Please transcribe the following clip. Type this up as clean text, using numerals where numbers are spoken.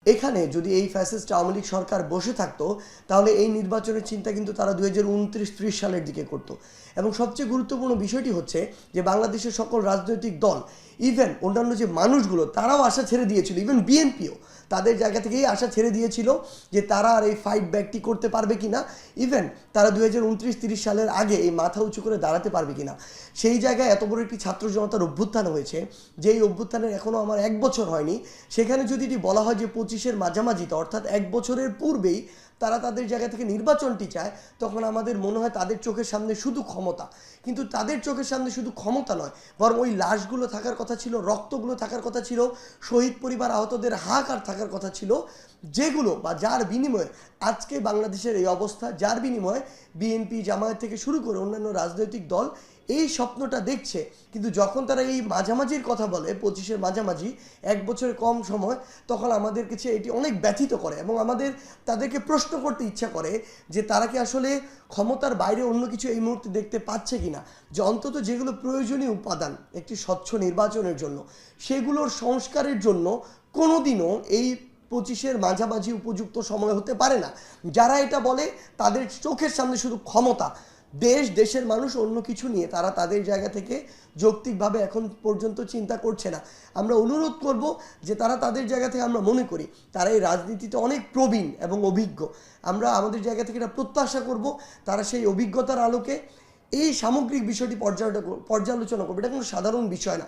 এখানে যদি এই ফ্যাসিস্ট আওয়ামী লীগ সরকার বসে থাকতো তাহলে এই নির্বাচনের চিন্তা কিন্তু তারা 2029-30 সালের দিকে করত। এবং সবচেয়ে গুরুত্বপূর্ণ বিষয়টি হচ্ছে যে বাংলাদেশের সকল রাজনৈতিক দল, ইভেন অন্যান্য যে মানুষগুলো, তারাও আশা ছেড়ে দিয়েছিল। ইভেন বিএনপিও তাদের জায়গা থেকেই আশা ছেড়ে দিয়েছিল যে তারা আর এই ফাইট ব্যাকটি করতে পারবে কিনা, ইভেন তারা 2029-30 সালের আগে এই মাথা উঁচু করে দাঁড়াতে পারবে কিনা। সেই জায়গায় এত বড় একটি ছাত্র জনতার অভ্যুত্থান হয়েছে, যেই অভ্যুত্থানের এখনও আমার 1 বছর হয়নি। সেখানে যদি এটি বলা হয় যে 25-এর মাঝামাঝিতে, অর্থাৎ 1 বছরের পূর্বেই তারা তাদের জায়গা থেকে নির্বাচনটি চায়, তখন আমাদের মনে হয় তাদের চোখের সামনে শুধু ক্ষমতা। কিন্তু তাদের চোখের সামনে শুধু ক্ষমতা নয়, বরং ওই লাশগুলো থাকার কথা ছিল, রক্তগুলো থাকার কথা ছিল, শহীদ পরিবার আহতদের হাহাকার থাকার কথা ছিল, যেগুলো বা যার বিনিময়ে আজকে বাংলাদেশের এই অবস্থা, যার বিনিময়ে বিএনপি, জামায়াত থেকে শুরু করে অন্যান্য রাজনৈতিক দল এই স্বপ্নটা দেখছে। কিন্তু যখন তারা এই মাঝামাঝির কথা বলে, 25-এর মাঝামাঝি, 1 বছরের কম সময়, তখন আমাদের কাছে এটি অনেক ব্যথিত করে এবং আমাদের তাদেরকে প্রশ্ন করতে ইচ্ছা করে যে তারা কি আসলে ক্ষমতার বাইরে অন্য কিছু এই মুহূর্তে দেখতে পাচ্ছে কিনা, যে অন্তত যেগুলো প্রয়োজনীয় উপাদান একটি স্বচ্ছ নির্বাচনের জন্য, সেগুলোর সংস্কারের জন্য কোনোদিনও এই 25-এর মাঝামাঝি উপযুক্ত সময় হতে পারে না। যারা এটা বলে তাদের চোখের সামনে শুধু ক্ষমতা, দেশের মানুষ অন্য কিছু নিয়ে তারা তাদের জায়গা থেকে যৌক্তিকভাবে এখন পর্যন্ত চিন্তা করছে না। আমরা অনুরোধ করব যে তারা তাদের জায়গা থেকে, আমরা মনে করি তারা এই রাজনীতিতে অনেক প্রবীণ এবং অভিজ্ঞ, আমরা আমাদের জায়গা থেকে এটা প্রত্যাশা করব তারা সেই অভিজ্ঞতার আলোকে এই সামগ্রিক বিষয়টি পর্যালোচনা করবে। এটা কোনো সাধারণ বিষয় না।